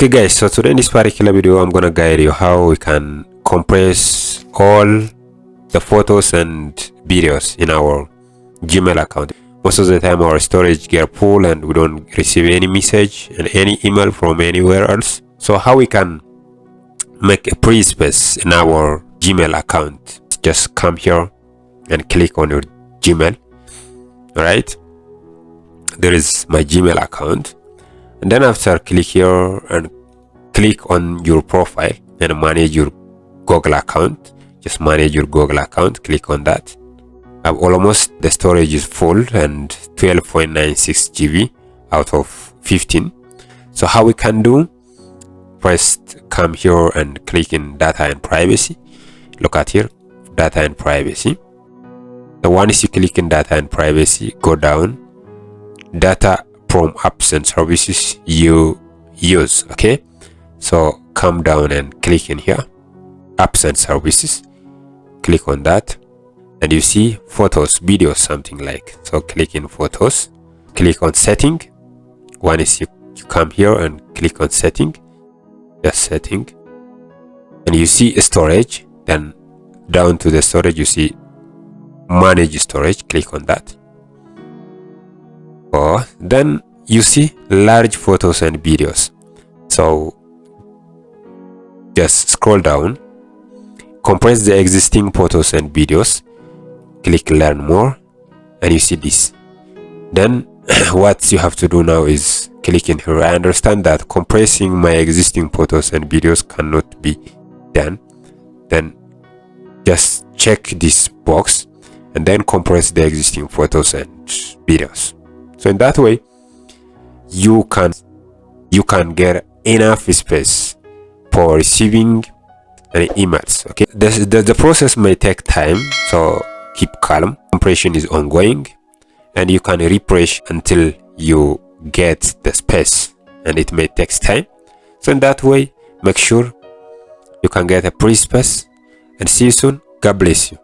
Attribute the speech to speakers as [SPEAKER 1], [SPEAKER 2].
[SPEAKER 1] Okay guys, so today in this particular video I'm gonna guide you how we can compress all the photos and videos in our Gmail account. Most of the time our storage get full and we don't receive any message and any email from anywhere else. So how we can make a free space in our Gmail account? Just come here and click on your Gmail. Alright, there is my Gmail account, and then after click here and click on your profile and manage your Google account. Just manage your Google account, click on that. Almost the storage is full and 12.96 GB out of 15. So how we can do? First come here and click in data and privacy. Look at here, data and privacy. The once you click in data and privacy, go down, data from apps and services you use. Okay, so come down and click in here, apps and services, click on that, and you see photos, videos, something like. So click in photos, click on setting. Once you come here and click on setting, just setting, and you see storage. Then down to the storage you see manage storage, click on that. Or then you see large photos and videos. So just scroll down, compress the existing photos and videos, click learn more, and you see this. Then what you have to do now is click in here. I understand that compressing my existing photos and videos cannot be done. Then just check this box and then compress the existing photos and videos. So in that way you can get enough space for receiving any emails. Okay, the process may take time, so keep calm. Compression is ongoing and you can refresh until you get the space, and it may take time. So in that way make sure you can get a free space, and see you soon. God bless you.